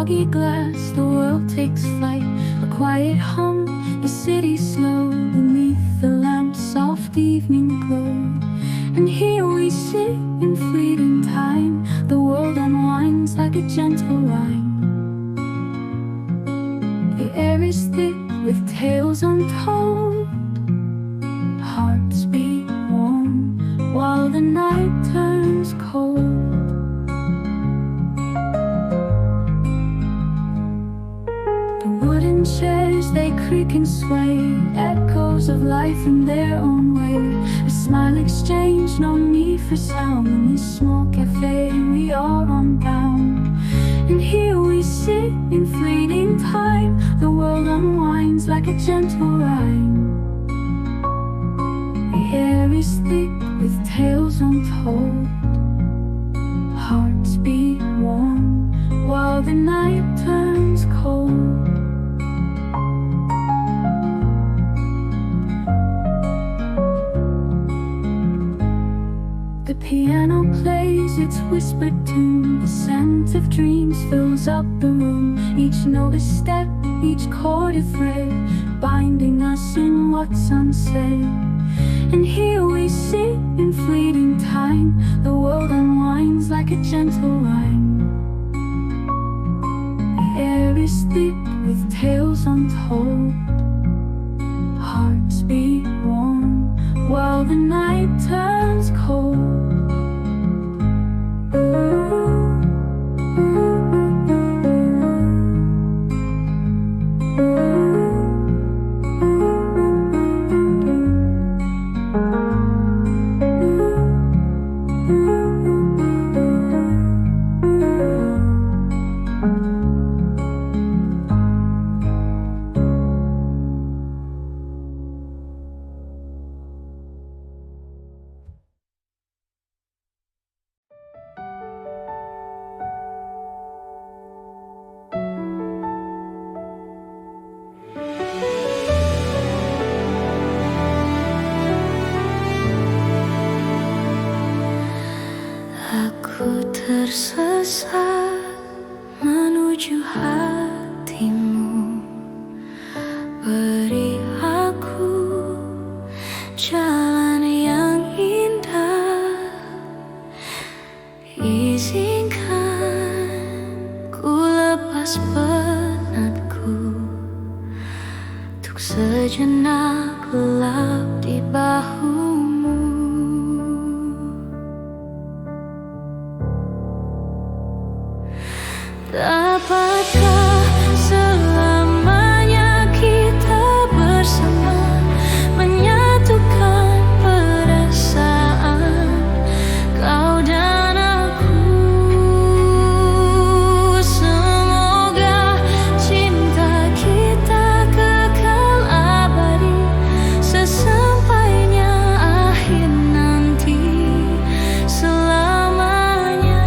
foggy glass, the world takes flight. A quiet hum, the city slow, beneath the lamp's soft evening glow. And here we sit in fleeting time, the world unwinds like a gentle rhyme. The air is thick with tales untold, hearts beat warm while the night turns cold. The wooden chairs, they creak and sway, echoes of life in their own way. A smile exchange, no need for sound. In this small cafe we are unbound. And here we sit in fleeting time, the world unwinds like a gentle rhyme. The air is thick with tales untold, hearts beat warm while the night turns cold. The piano plays its whispered tune, the scent of dreams fills up the room. Each note a step, each chord a thread, binding us in what's unsaid. And here we sit in fleeting time, the world unwinds like a gentle rhyme. The air is thick with tales untold, hearts beat warm while the night turns cold. Aku tersesat menuju hatimu. Beri aku jalan yang indah. Izinkan ku lepas penatku, untuk sejenak gelap di bahumu. Dapatkah selamanya kita bersama, menyatukan perasaan kau dan aku? Semoga cinta kita kekal abadi, sesampainya akhir nanti selamanya.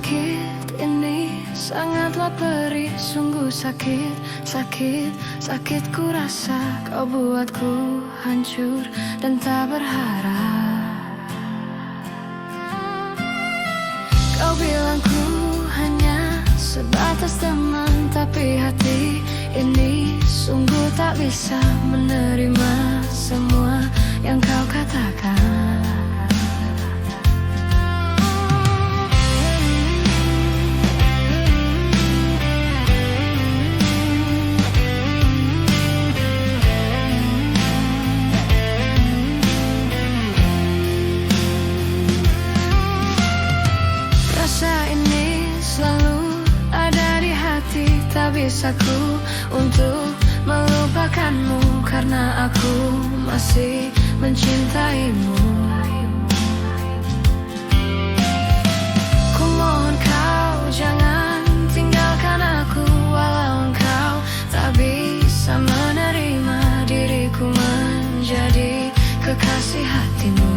sakit ini sangatlah perih, sungguh sakit, sakit, sakit ku rasa. Kau buatku hancur dan tak berharap. Kau bilang ku hanya sebatas teman, tapi hati ini sungguh tak bisa menerima semua yang kau katakan. Tak bisa ku untuk melupakanmu, karena aku masih mencintaimu. Ku mohon kau jangan tinggalkan aku, walau engkau tak bisa menerima diriku menjadi kekasih hatimu.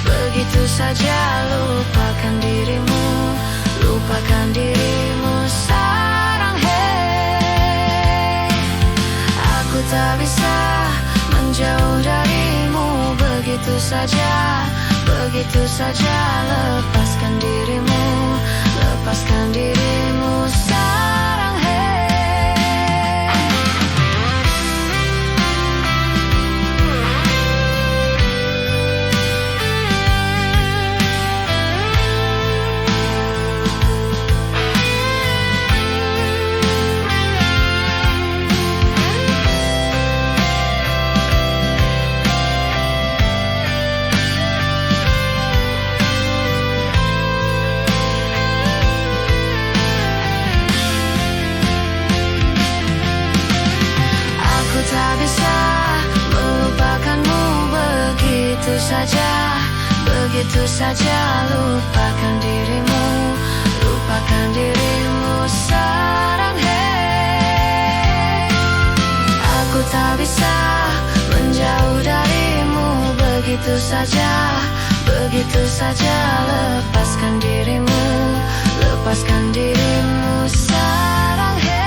Begitu saja lupakan dirimu, lupakan dirimu sekarang, hey. Aku tak bisa menjauh darimu begitu saja, begitu saja. Lepaskan dirimu, lepaskan dirimu sekarang, hey. Tak bisa melupakanmu begitu saja, begitu saja. Lupakan dirimu, lupakan dirimu sekarang, hey. Aku tak bisa menjauh darimu begitu saja, begitu saja. Lepaskan dirimu, lepaskan dirimu sekarang, hey.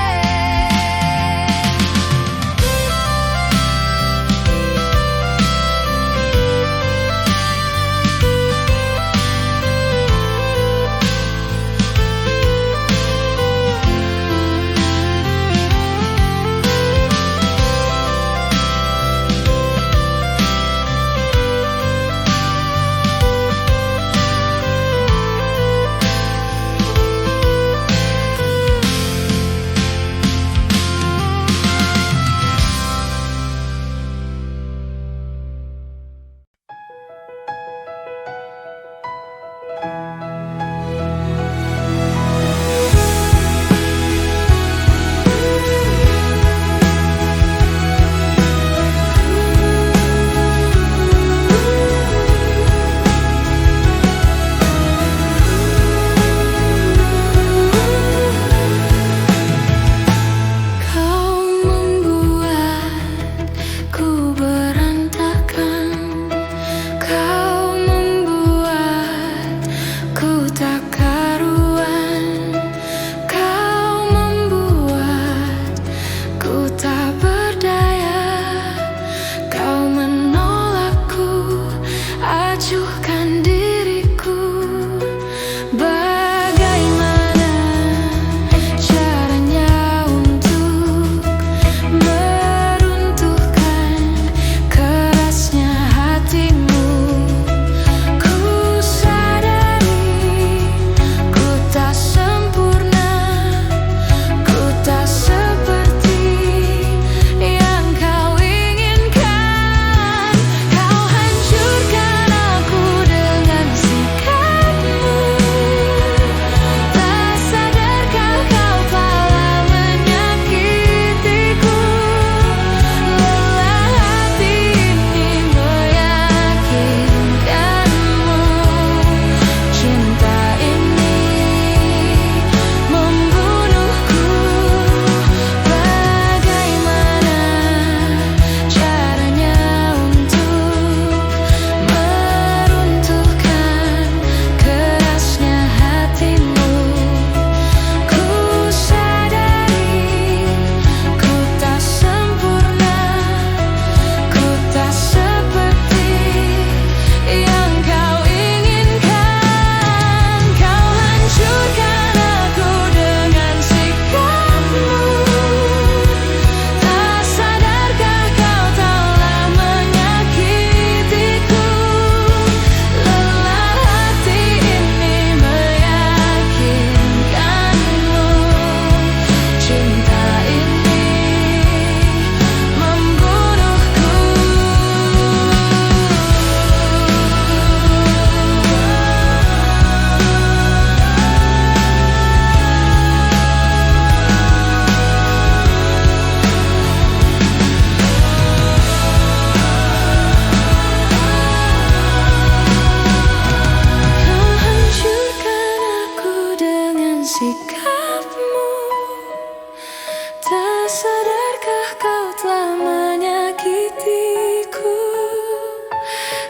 Sadarkah kau telah menyakitiku?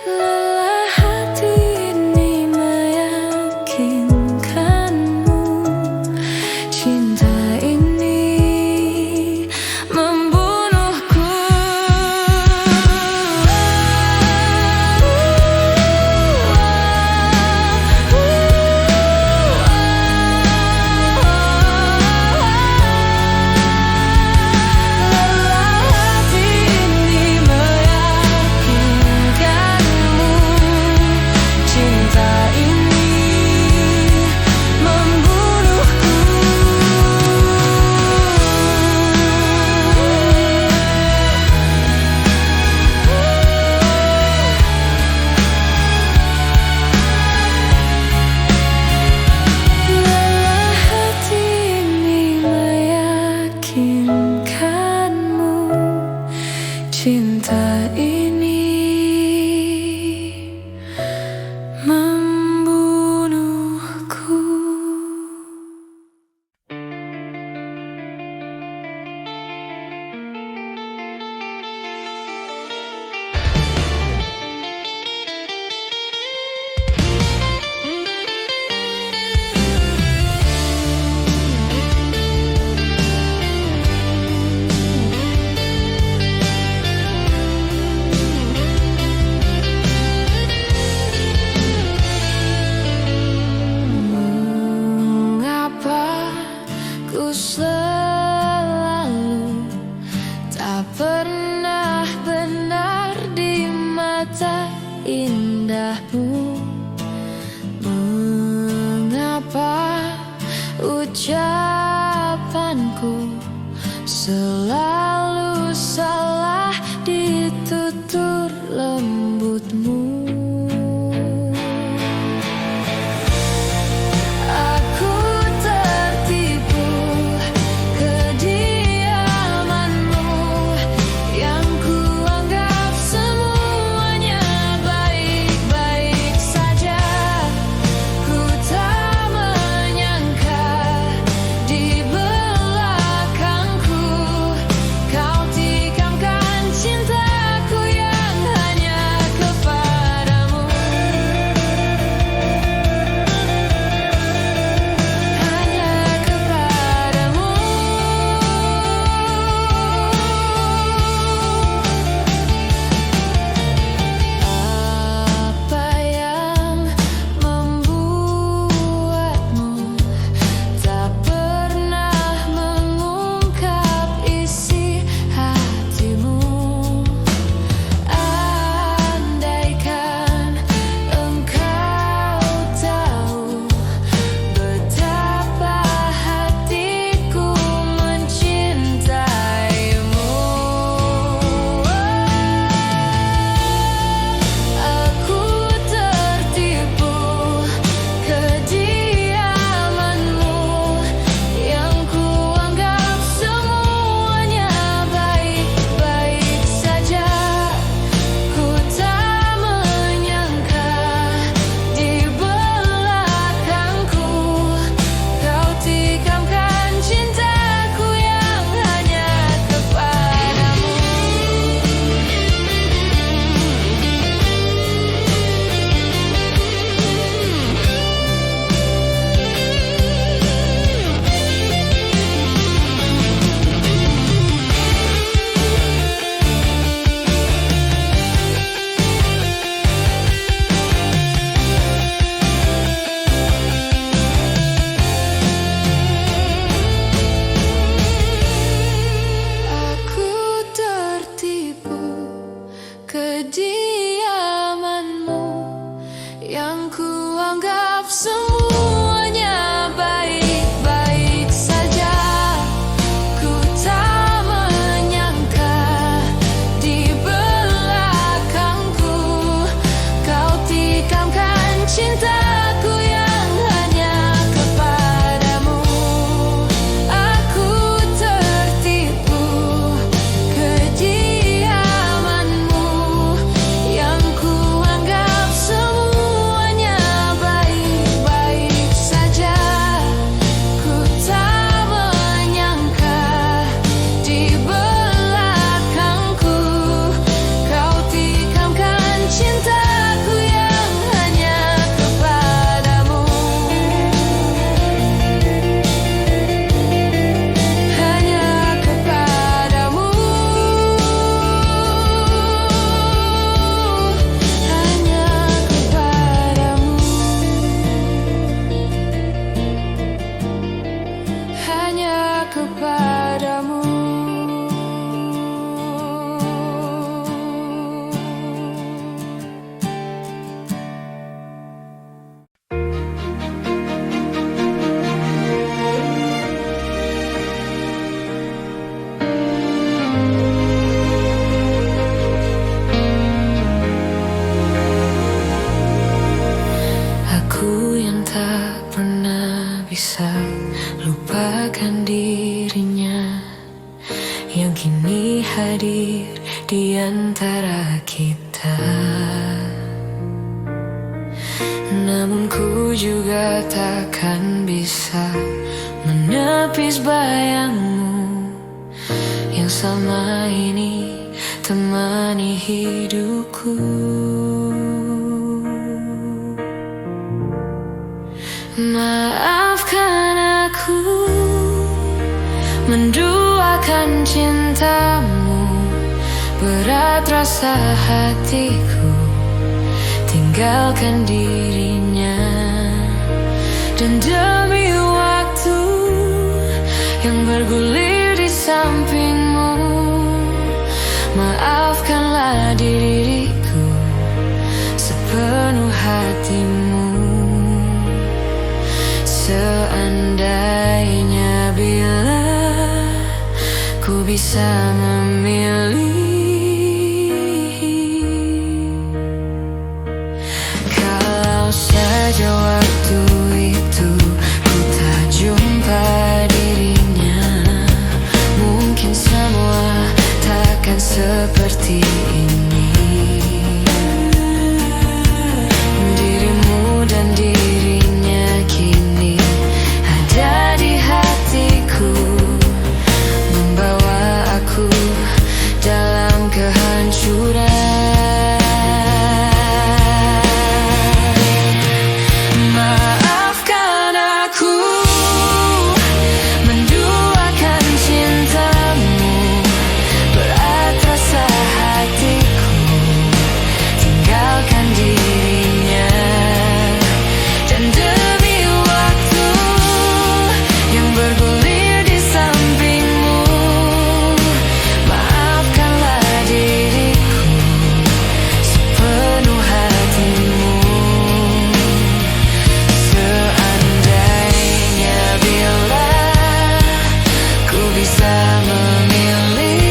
Lelah hati ini meyakinkanmu. Cinta ini membunuhku. Cinta ini membunuhku. Ku selalu tak pernah benar di mata indahmu. Mengapa ucapanku selalu salah di tutur lembutmu? dirinya yang kini hadir di antara kita. Namun ku juga takkan bisa menepis bayangmu yang selama ini temani hidupku. Maafkan aku menduakan cintamu, berat rasa hatiku tinggalkan dirinya. Dan demi waktu yang bergulir di sampingmu, maafkanlah diriku sepenuh hatimu. Seandainya bila ku bisa memilih, kalau saja waktu itu ku tak jumpa dirinya, mungkin semua takkan seperti ini. Dirimu dan dirinya kini ada di hatiku, membawa aku dalam kehancuran. Maafkan aku menduakan cintamu, berat rasa hatiku tinggalkan dirinya. Dan demi waktu yang bergulir di sampingmu, maafkanlah diriku sepenuh hatimu. Seandainya bila ku bisa memilih,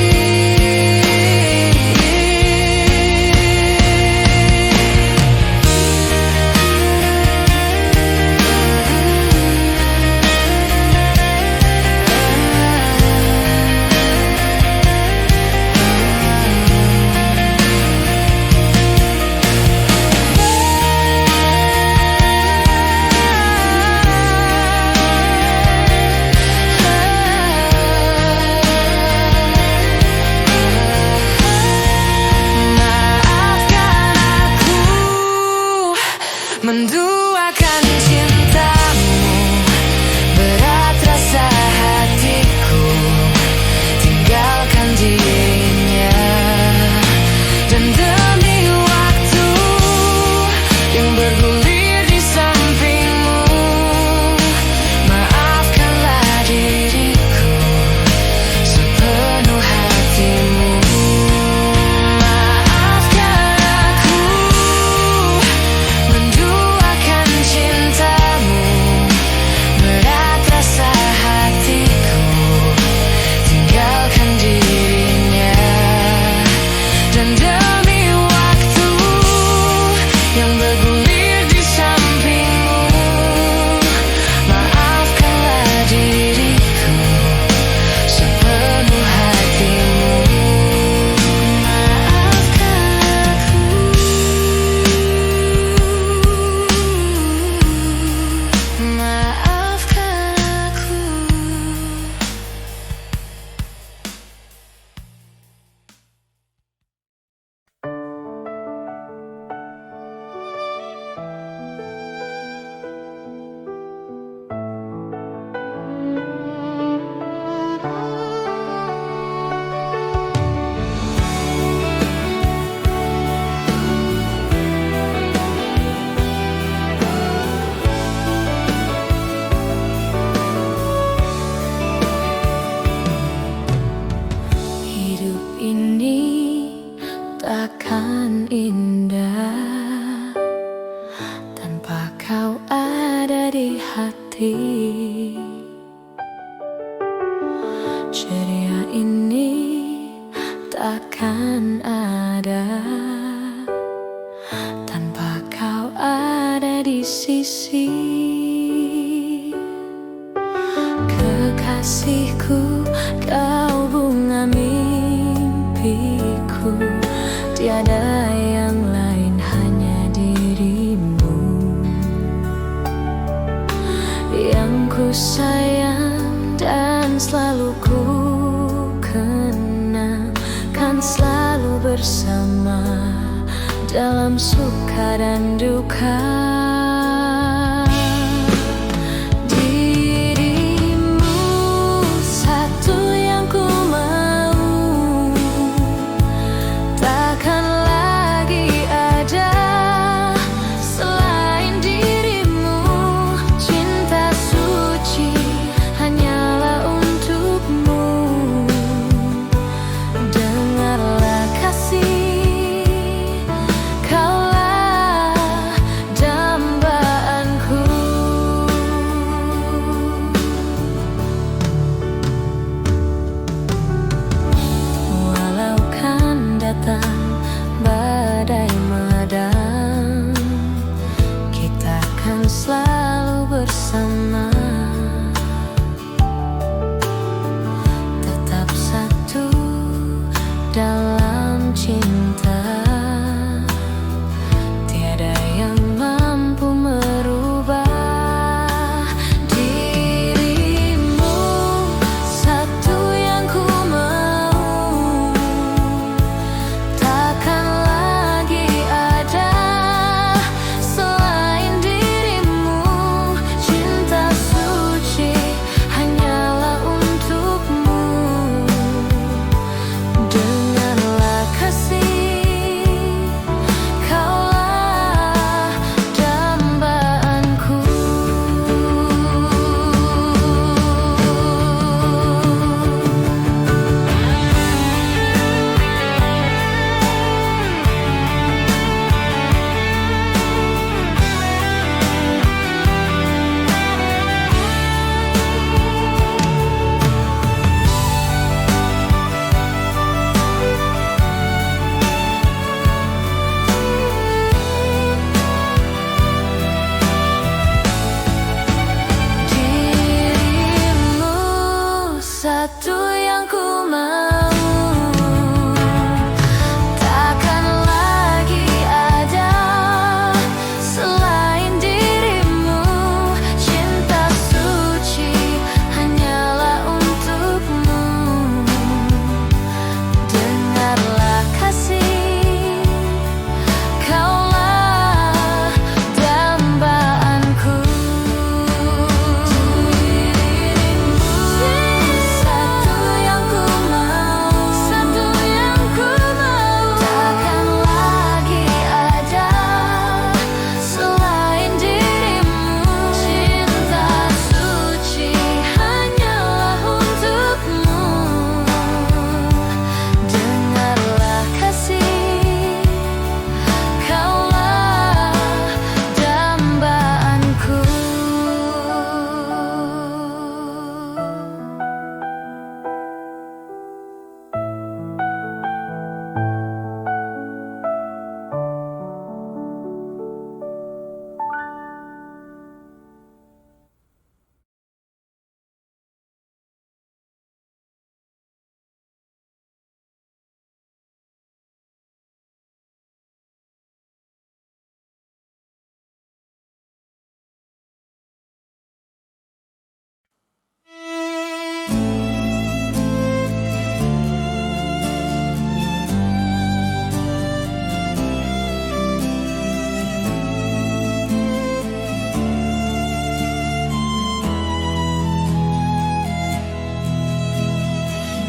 menduakan cintamu, berat rasa hatiku tinggalkan dirinya. Dan demi waktu yang bergulir di sampingmu, maafkanlah diriku sepenuh hatimu. Maafkan aku menduakan cintamu, berat rasa hatiku tinggalkan dirinya. Dan demi waktu yang bergulir di sampingmu, maafkanlah diriku sepenuh hatimu. Maafkan aku, maafkan aku. Hidup ini takkan indah tanpa kau ada di hati. Ceria ini takkan ada tanpa kau ada di sisi. Kekasihku, tiada yang lain, hanya dirimu yang ku sayang dan selalu ku kenang, kan selalu bersama dalam suka dan duka. Badai meladang, kita kan selalu bersama, tetap satu dalam cinta. Tiada yang mampu merubah dirimu, satu yang ku mau. Takkan lagi ada selain dirimu, cinta suci hanyalah untukmu. Dengarlah kasih, kaulah dambaanku. Dirimu satu yang ku mau. Takkan lagi ada selain dirimu, cinta suci hanyalah untukmu. Dengarlah kasih, kaulah dambaanku. Satu yang ku mau, satu yang ku mau. Takkan lagi ada selain dirimu, cinta suci hanyalah untukmu. Dengarlah kasih, kaulah dambaanku.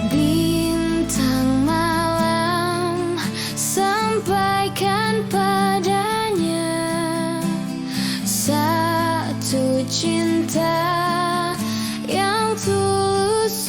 Bintang malam, sampaikan padanya satu cinta yang tulus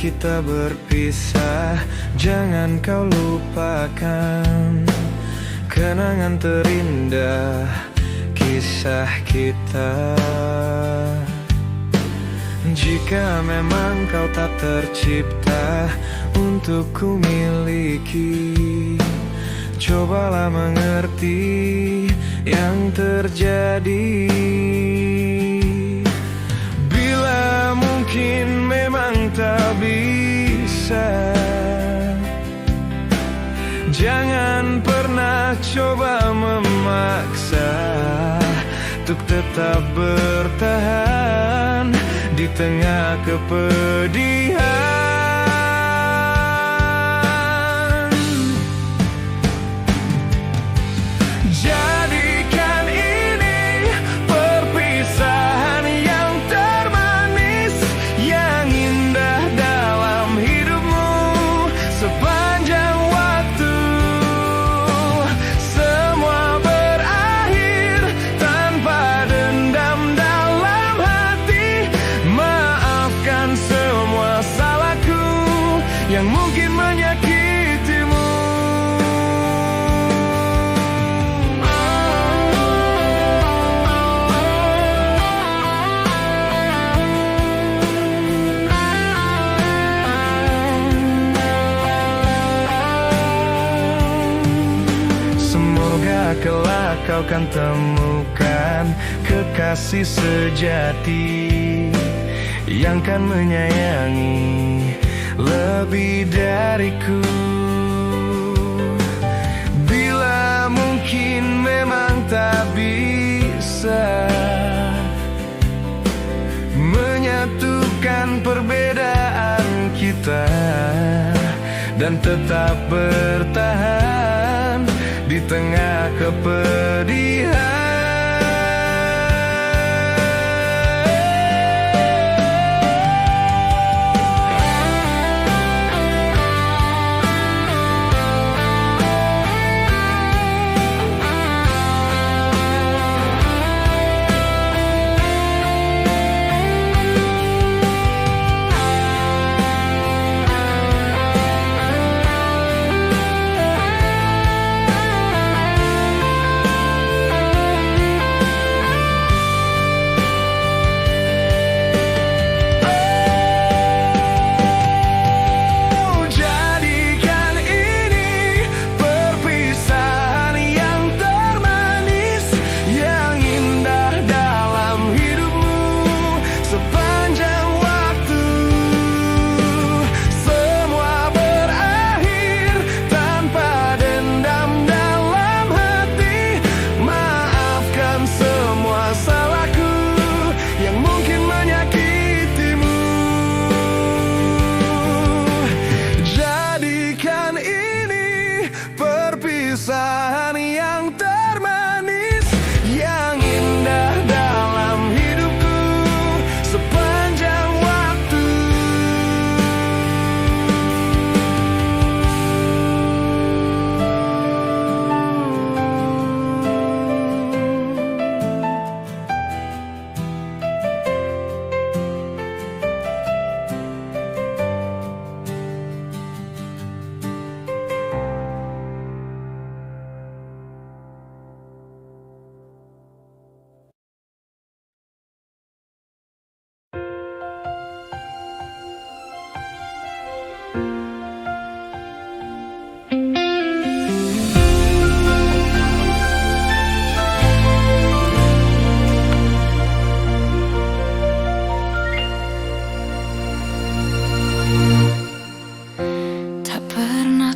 kita berpisah, jangan kau lupakan kenangan terindah kisah kita. Jika memang kau tak tercipta untuk ku miliki, cobalah mengerti yang terjadi. Bila mungkin memang tak bisa, jangan pernah coba memaksa untuk tetap bertahan di tengah kepedihan. Jadikan ini perpisahan yang termanis, yang indah dalam hidupmu sepanjang waktu. Semua berakhir tanpa dendam dalam hati. Maafkan semua salahku yang mungkin menyakitimu. Semoga kelak kau kan temukan kekasih sejati yang kan menyayangi lebih dariku. Bila mungkin memang tak bisa menyatukan perbedaan kita dan tetap bertahan di tengah kepedihan. Perpisahan yang termanis, yang indah dalam hidupku sepanjang waktu.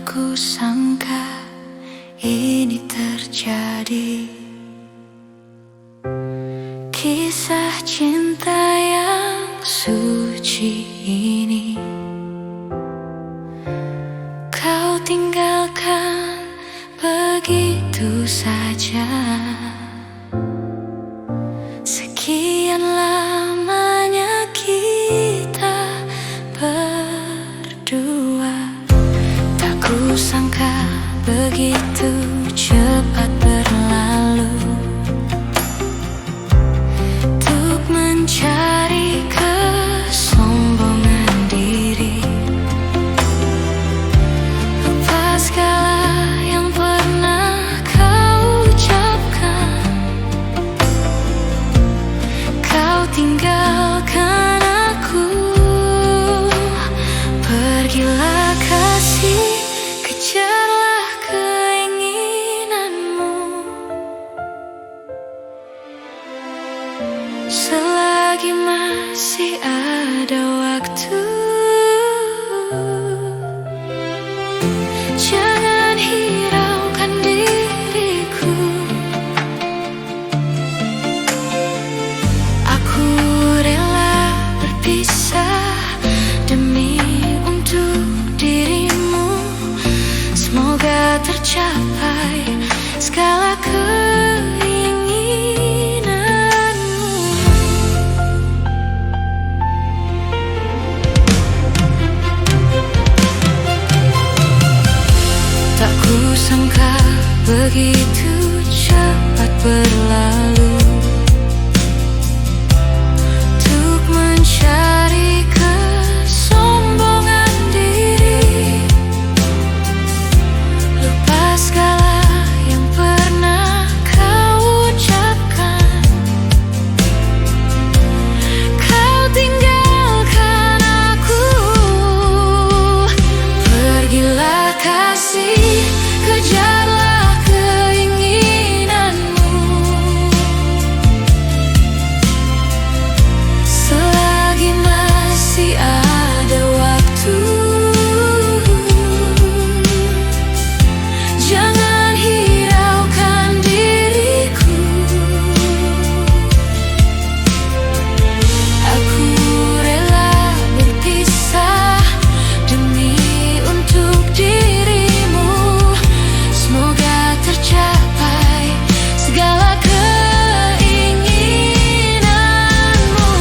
Kusangka ini terjadi, kisah cinta yang suci ini kau tinggalkan begitu saja. Sekian lamanya kita berdua, kusangka begitu cepat berlalu untuk mencari kesombongan diri. Selagi masih ada waktu, jangan hiraukan diriku. Aku rela berpisah demi untuk dirimu. Semoga tercapai segala sangka begitu cepat berlalu untuk mencari kesombongan diri, lupa segala yang pernah kau ucapkan. Kau tinggalkan aku, pergilah kasih, kejarlah keinginanmu. Selagi masih ada waktu, jangan hiraukan diriku. Aku rela berpisah demi untuk dirimu. Semoga tercapai segala keinginanmu.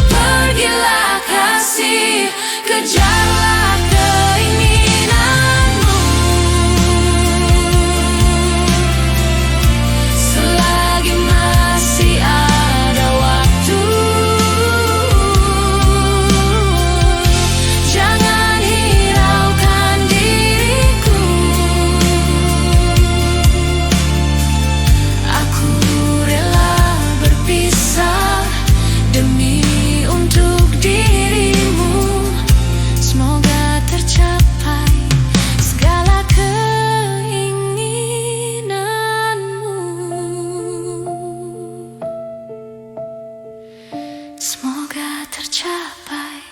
Pergilah kasih, kejarlah keinginanmu. Selagi masih ada waktu, jangan hiraukan diriku. Aku rela berpisah demi untuk dirimu. Semoga tercapai segala keinginanmu. Semoga tercapai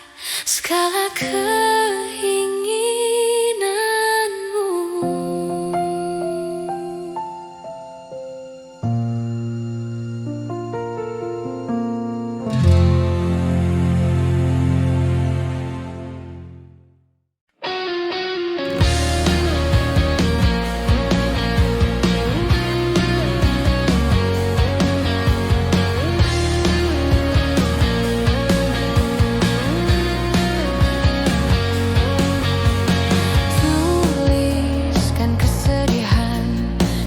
segala keinginanmu. Tuliskan kesedihan,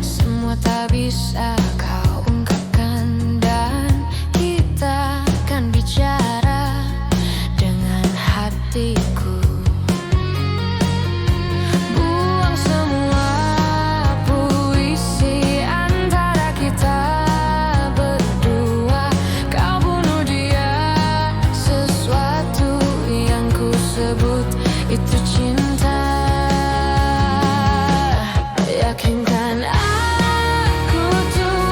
semua tak bisa kau ungkapkan, dan kita akan bicara dengan hatiku. Buang semua puisi antara kita berdua. Kau bunuh dia, sesuatu yang ku sebut itu cinta. Yakinkan aku tuh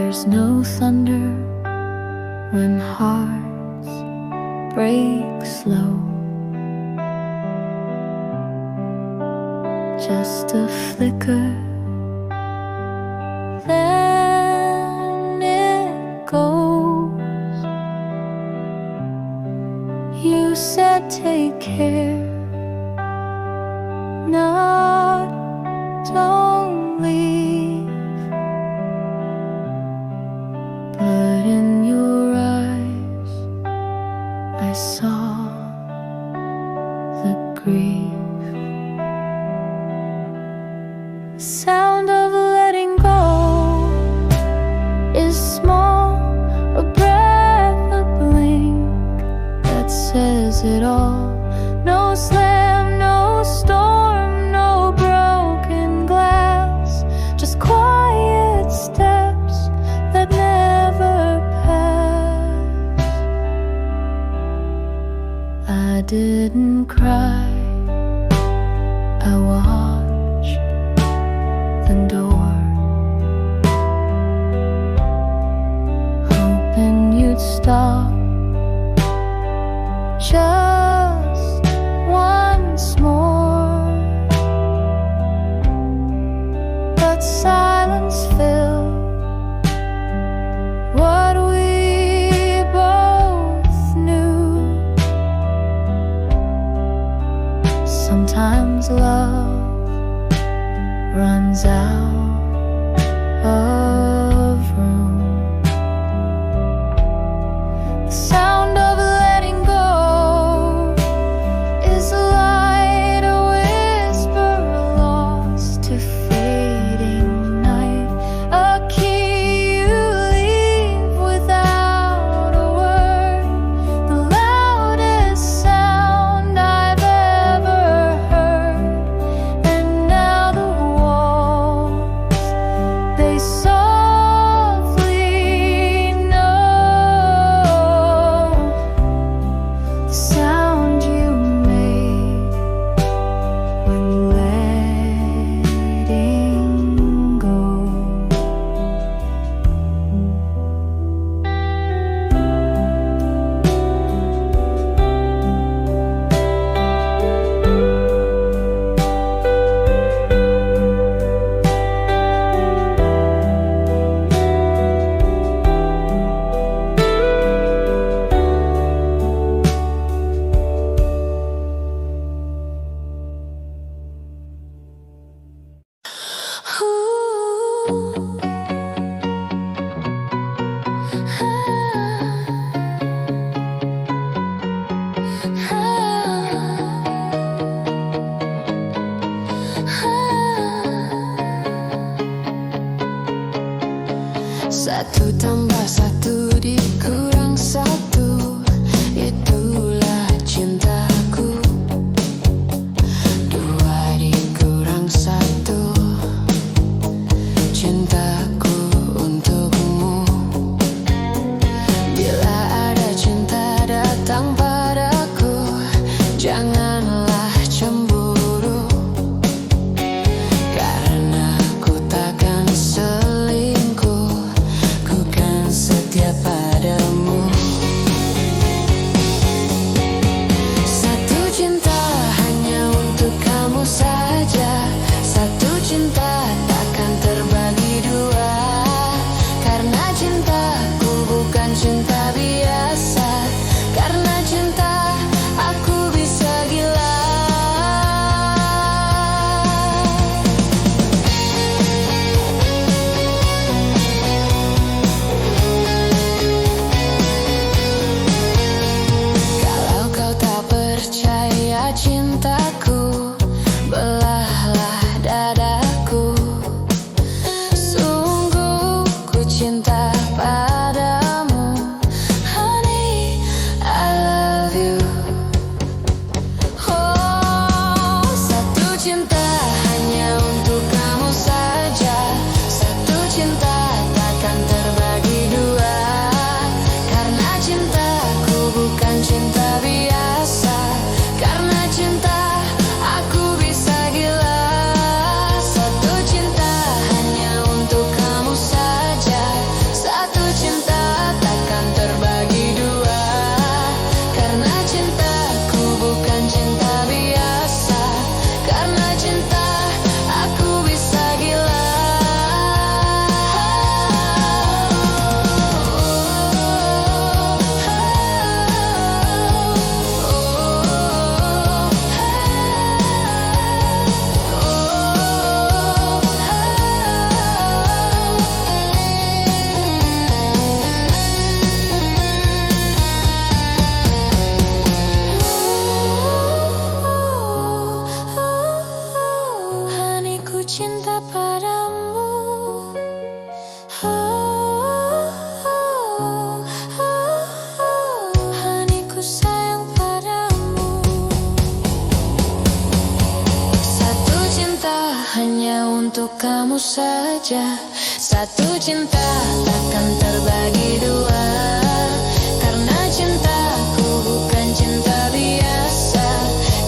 There's no thunder when hearts break slow. Just a flicker, then it goes. You said take care, not don't leave. But in your eyes I saw the grief. Sound of letting go is small, a breath, a blink that says it all. No slam, no storm, no broken glass, just quiet steps that never pass. I didn't cry, I watched the door, hoping you'd stop just once more. But silence filled what we both knew. Sometimes love runs out of room. The sound of letting go is like a whisper lost to fading night, a key you leave without a word, the loudest sound I've ever heard. And now the they softly know untuk kamu saja. Satu cinta takkan terbagi dua, karena cintaku bukan cinta biasa.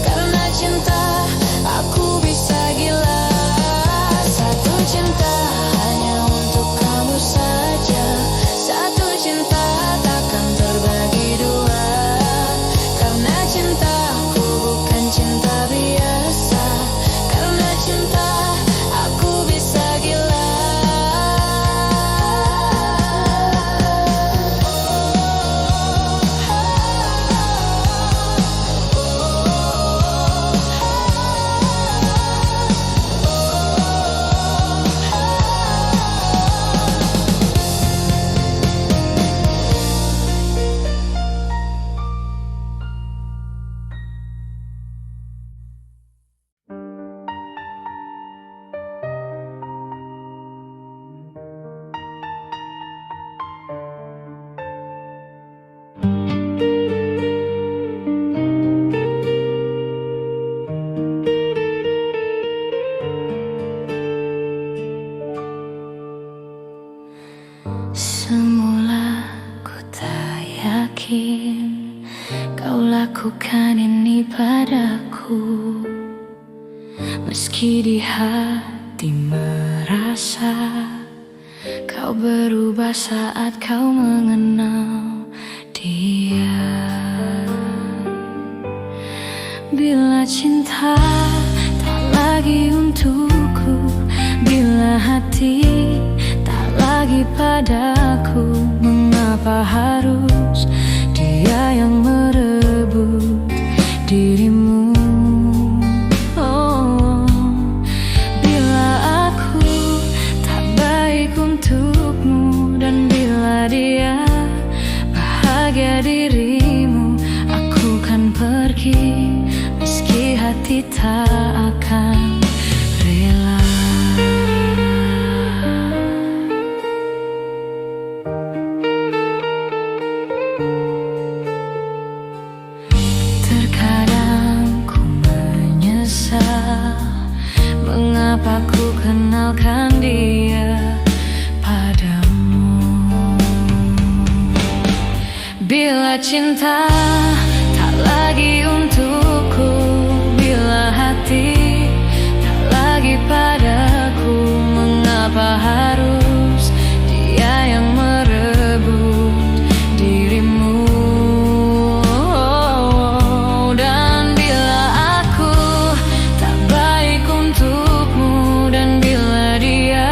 Karena cinta aku bisa gila. Satu cinta hanya untuk kamu saja. Satu cinta takkan terbagi dua, karena cintaku bukan cinta biasa. Karena cinta aku bisa gila. Semula ku tak yakin kau lakukan ini padaku, meski di hati merasa kau berubah saat kau mengenal dia. Bila cinta tak lagi untukku, bila hati lagi padaku, mengapa harus dia yang merebut dirimu? Oh, bila aku tak baik untukmu, dan bila dia bahagia dirimu, aku kan pergi meski hati tak akan rela. Mengapa ku kenalkan dia padamu? Bila cinta tak lagi untukku, bila hati tak lagi padaku, mengapa harus dia yang merebut dirimu? Dan bila aku tak baik untukmu, dan bila dia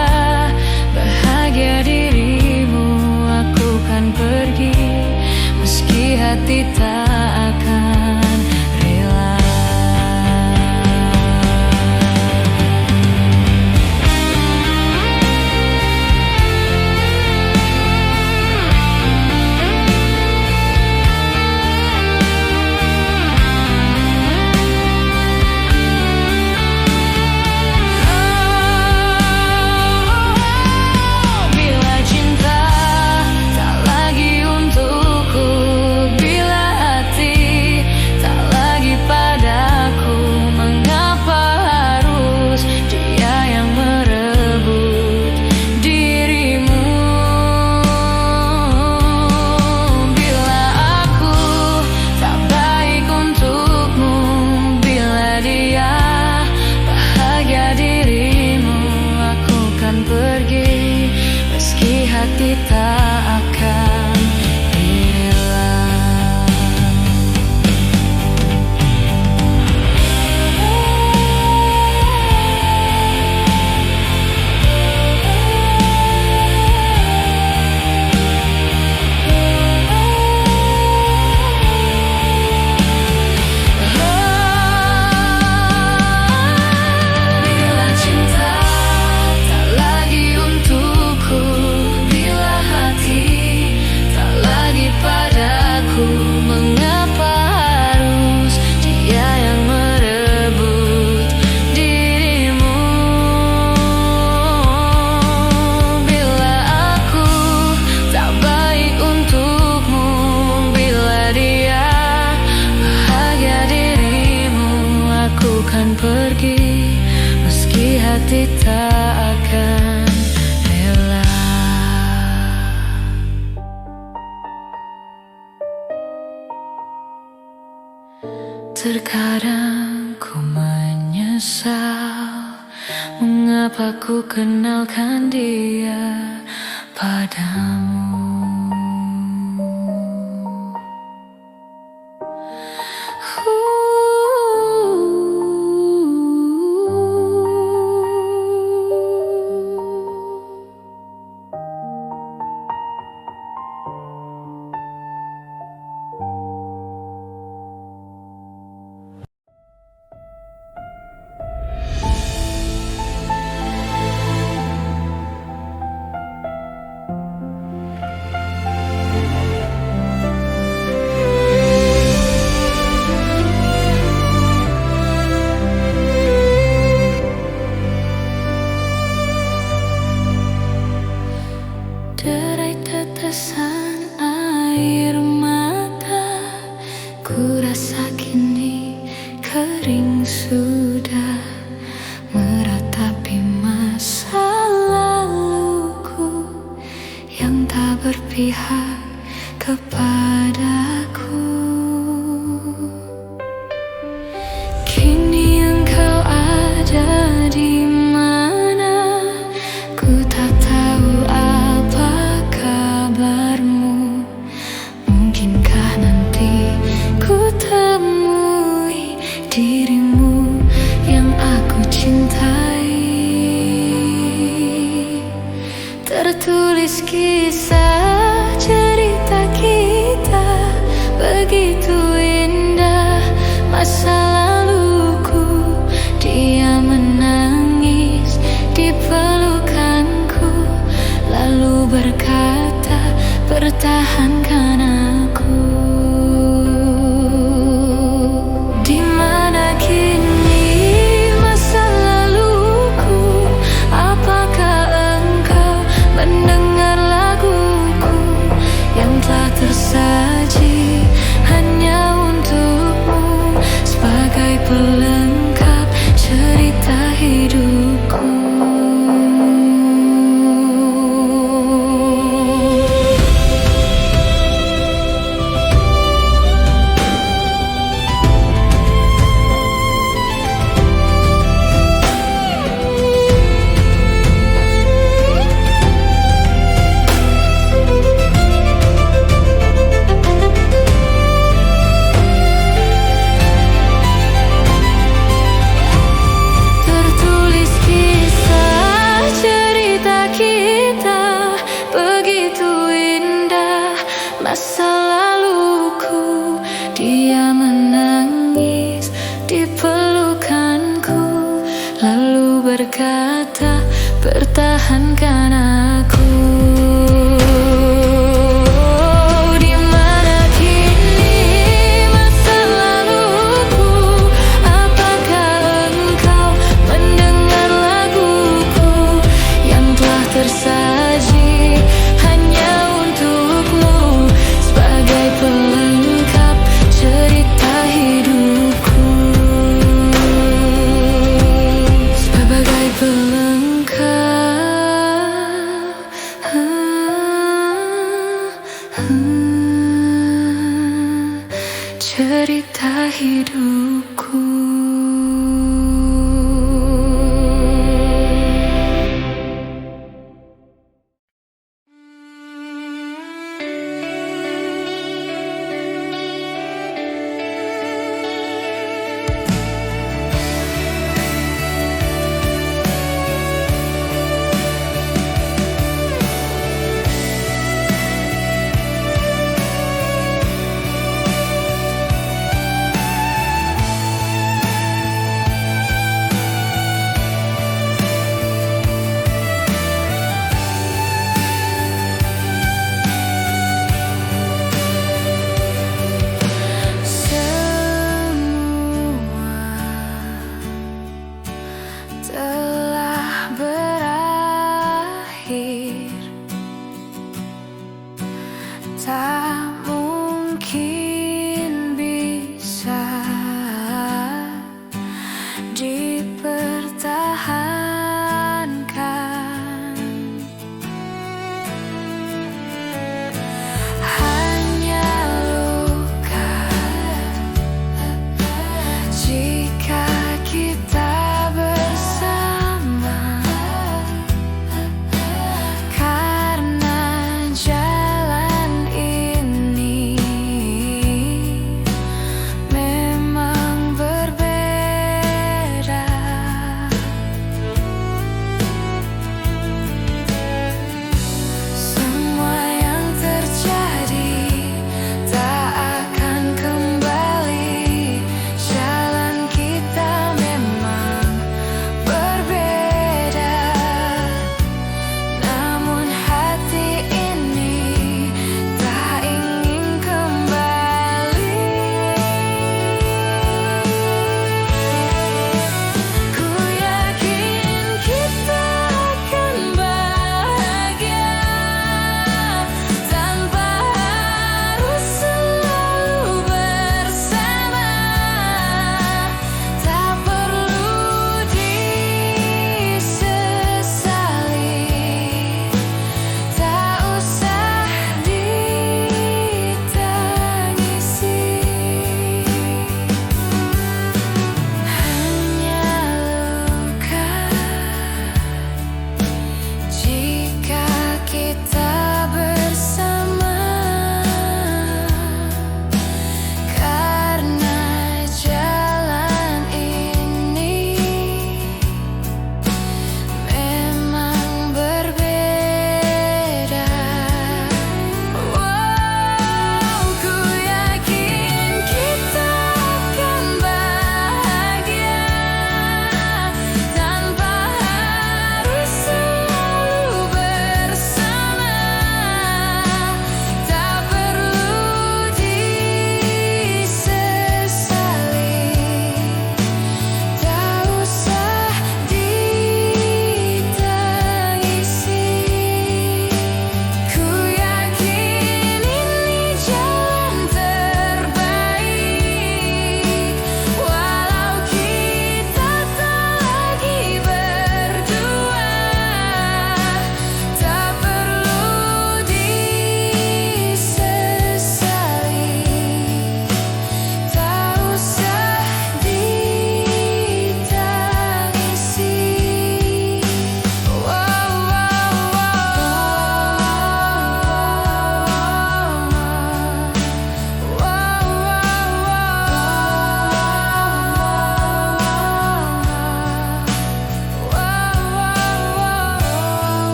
bahagia dirimu, aku kan pergi meski hati tak akan rela. Bila cinta tak lagi untukku, bila hati tak lagi padaku, mengapa harus dia yang merebut dirimu? Bila aku tak baik untukmu, bila dia bahagia dirimu, aku kan pergi meski hati tak akan rela. Bila cinta tak lagi untukku, bila hati tak lagi padaku, mengapa harus dia yang merebut dirimu? Bila aku tak baik untukmu, bila dia bahagia dirimu, aku kan pergi meski hati tak Terkadang ku menyesal mengapa ku kenalkan dia padamu. Derai tetesan air mata, ku rasa kini kering sudah, meratapi masa laluku yang tak berpihak kepadaku. Kini engkau ada di mana, ku tak tahu apa kabarmu. Mungkinkah nanti ku temui dirimu yang aku cintai. Tertulis kisah cerita kita, begitu indah masa laluku. Dia menangis di pelukanku, lalu berkata, pertahankan aku. Di mana kini masa laluku? Apakah engkau mendengar laguku yang telah tersaji hanya untukmu, sebagai pelengkap cerita hidupku. Tertulis kisah cerita kita, begitu indah masa laluku. Dia menangis di pelukanku, lalu berkata, pertahankan aku. Di mana kini masa laluku? Apakah engkau mendengar laguku yang telah tersaji hanya untukmu, sebagai pelengkap cerita hidupku. Sebagai pelengkap cerita hidupku.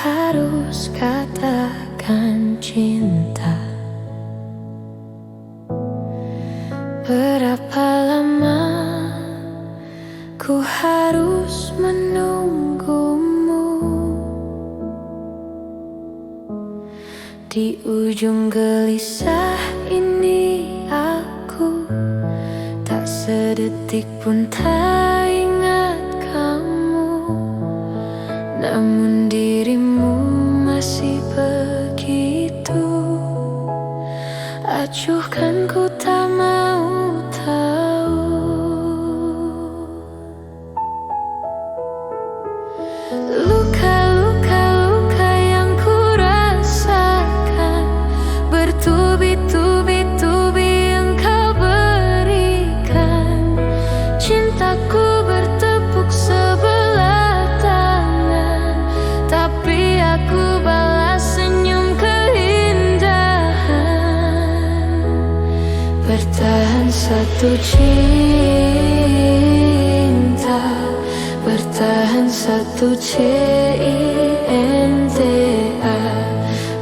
harus katakan cinta. Berapa lama ku harus menunggumu? Di ujung gelisah ini aku tak sedetik pun tak ingat kamu. Namun dirimu masih begitu acuhkan, ku tak mau tahu. Luka-luka yang ku rasakan, bertubi-tubi engkau berikan. Cintaku bertepuk sebelah tangan, tapi aku balas senyum keindahan. Bertahan satu cinta, bertahan satu cinta,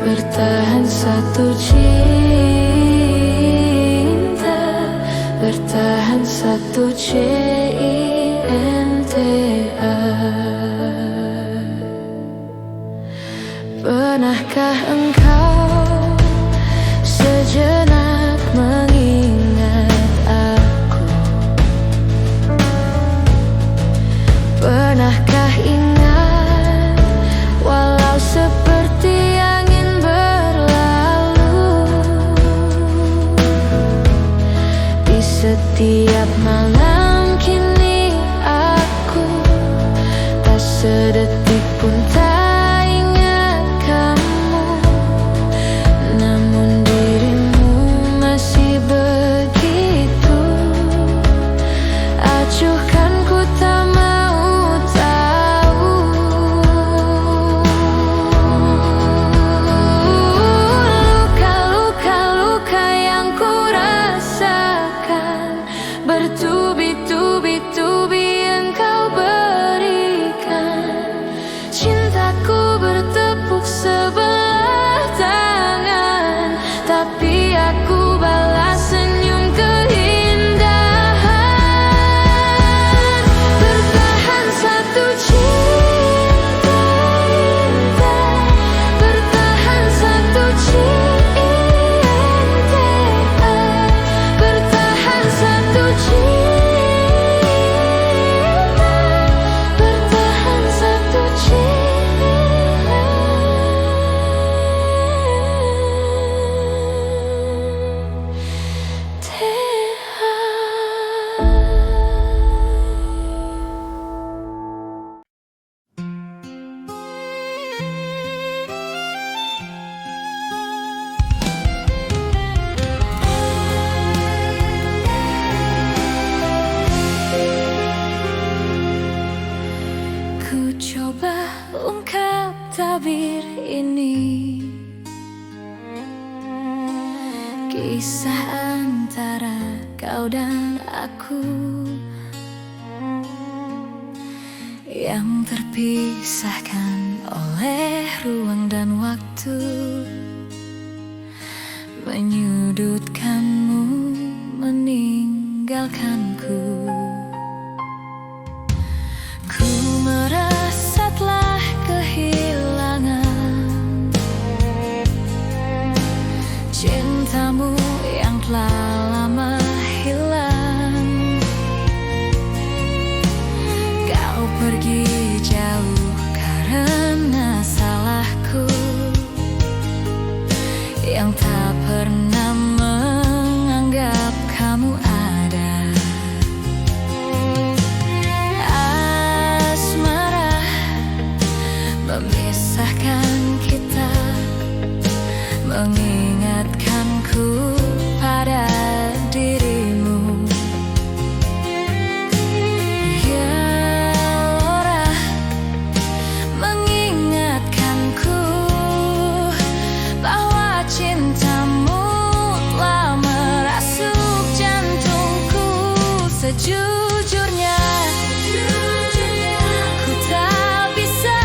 bertahan satu cinta, bertahan satu cinta. Pernahkah engkau sejenak mengingat aku? Pernahkah ingat walau seperti angin berlalu? Di setiap malam kini aku tak sedetik pun tak ingat kamu. Namun dirimu masih begitu acuhkan, ku tak mau tahu. Luka-luka yang ku rasakan, bertubi-tubi engkau berikan. Cintaku bertepuk sebelah tangan, tapi aku balas senyum keindahan. Bertahan satu cinta, bertahan satu cinta, bertahan satu cinta, bertahan satu cinta. Ku coba ungkap tabir ini, kisah antara kau dan aku yang terpisahkan oleh ruang dan waktu, menyudutkanmu, meninggalkanku. Ku merasa telah kehilangan cintamu yang telah lama hilang. Kau pergi jauh karena salahku yang tak pernah menganggap kamu ada. Asmara memisahkan kita, mengingatkanku pada dirimu. Gelora mengingatkanku bahwa cintamu telah merasuk jantungku. Sejujurnya ku tak bisa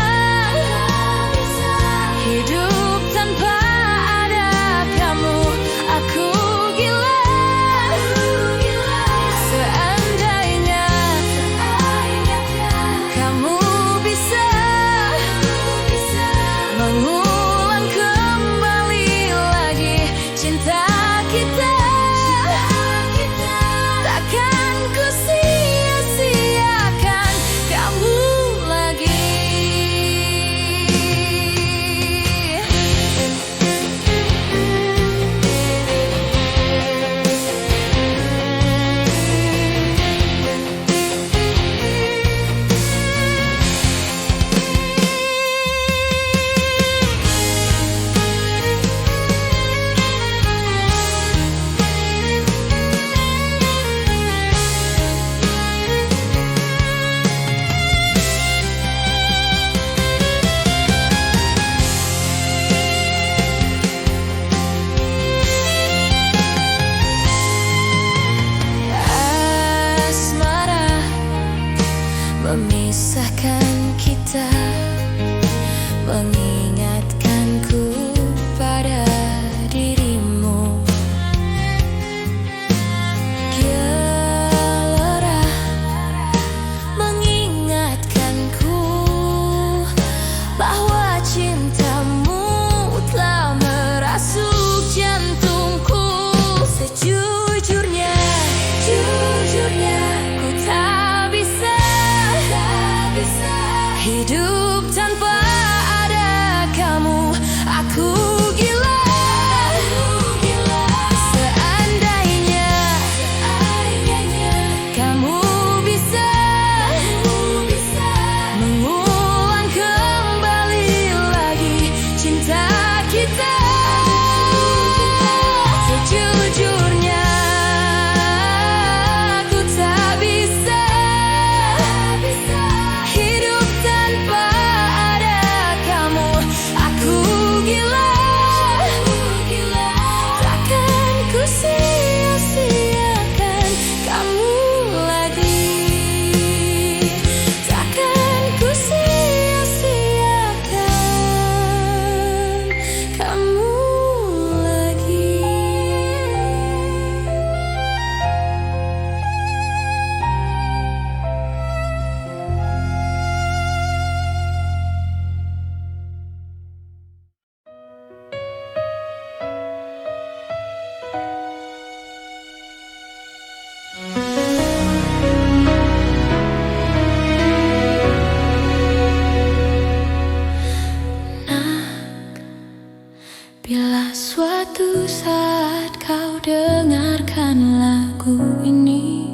mendengarkan lagu ini,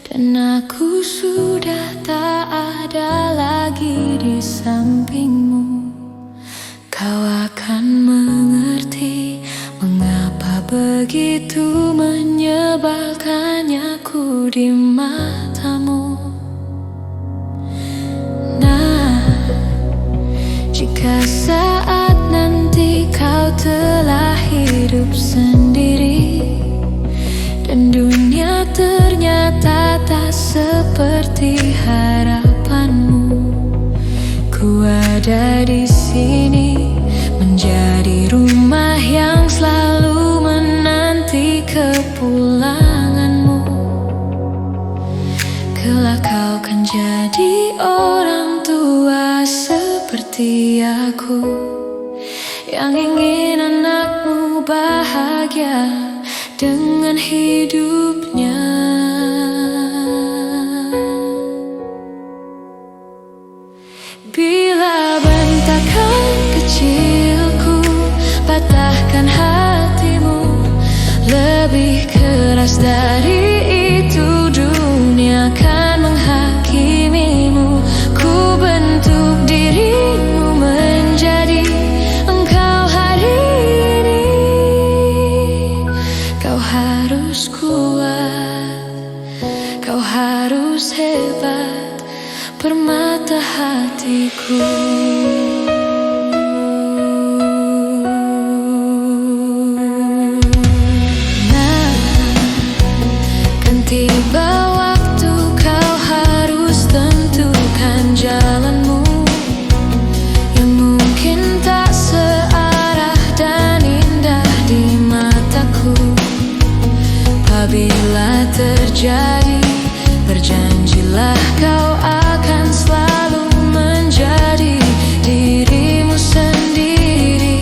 dan aku sudah tak ada lagi di sampingmu. Kau akan mengerti mengapa begitu menyebalkannya aku di matamu. Nah, jika saat nanti kau telah hidup sendiri dan dunia ternyata tak seperti harapanmu, ku ada di sini menjadi rumah yang selalu menanti kepulanganmu. Kelak kau kan jadi orang tua seperti aku, yang ingin anakmu bahagia dengan hidupnya. Bila bentakan kecilku patahkan hatimu, lebih keras dari itu dunia akan menghakimimu. Ku bentuk dirimu menjadi engkau hari ini. Kau harus kuat, kau harus hebat, permata hatiku. Nah, kan tiba waktu kau harus tentukan jalanmu, yang mungkin tak searah dan indah di mataku. Apabila terjadi, berjanjilah kau akan selalu menjadi dirimu sendiri.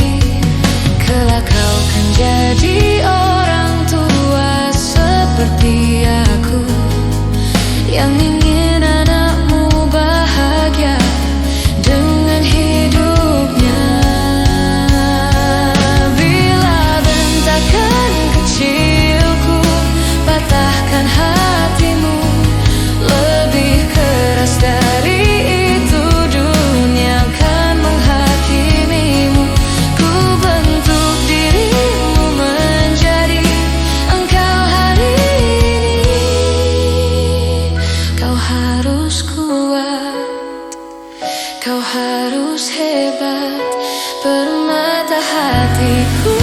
Kelak kau kan jadi orang tua seperti aku, yang ingin anakmu bahagia dengan hidupnya. Bila bentakan kecilku patahkan hatimu, lebih keras dari itu dunia akan menghakimimu. Ku bentuk dirimu menjadi engkau hari ini. Kau harus kuat, kau harus hebat, permata hatiku.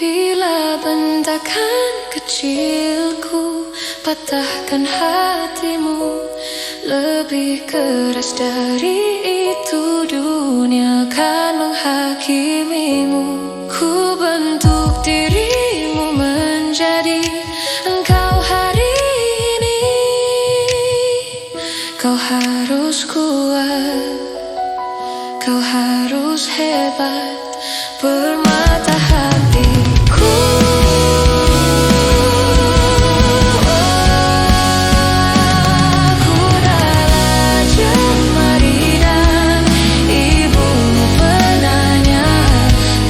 Bila bentakan kecilku patahkan hatimu, lebih keras dari itu dunia akan menghakimimu. Ku bentuk dirimu menjadi engkau hari ini. Kau harus kuat, kau harus hebat, permata hatiku. Aku adalah jemari dan ibumu penanya,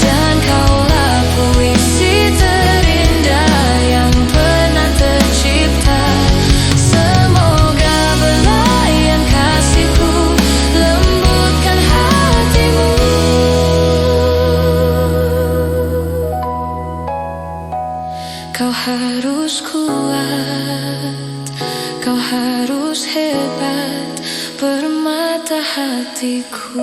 dan kaulah puisi terindah yang pernah tercipta. Semoga belayan kasihku lembutkan hatimu. Kau harus kuat, kau harus hebat, permata hatiku.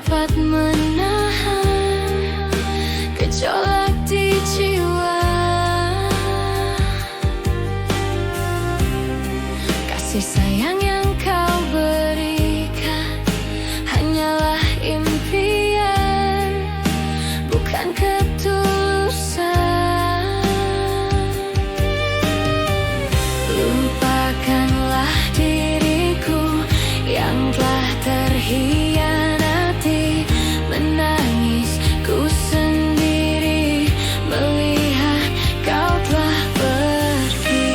dapat menahan gejolak di jiwa. Kasih sayang yang kau berikan hanyalah impian, bukan ketulusan. Lupakanlah diriku yang telah terhianati, menangis ku sendiri melihat kau telah pergi.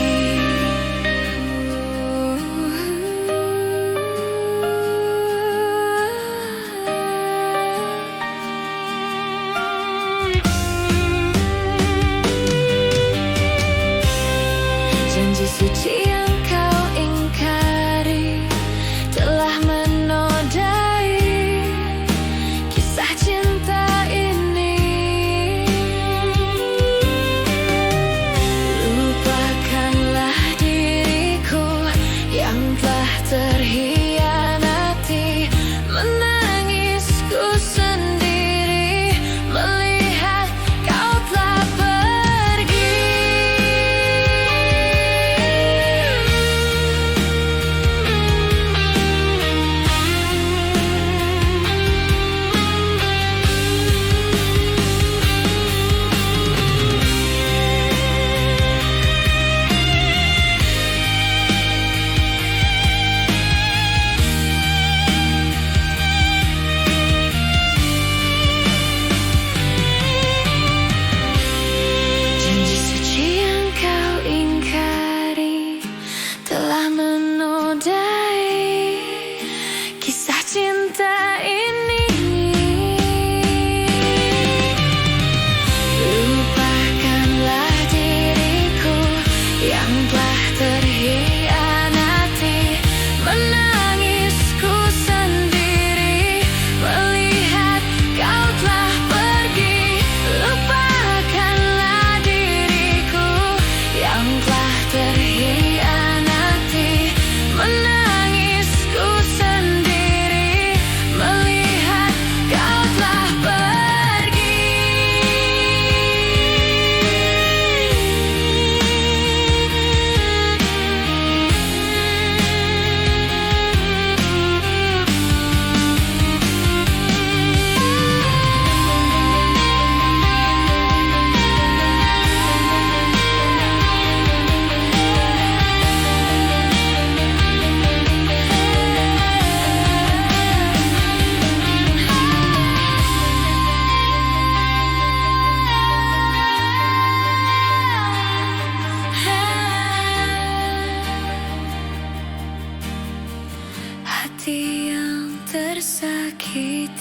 Janji suci yang kau ingkari telah menodai kisah cinta ini. Lupakanlah diriku yang telah terhianati, menangisku sendiri melihat kau telah pergi. Janji suci yang kau ingkari telah menodai kisah cinta ini. Lupakanlah diriku yang telah terhianati, menangisku sendiri melihat kau telah pergi. Lupakanlah diriku yang telah terhianati, menangisku sendiri melihat kau telah pergi. Hati yang tersakiti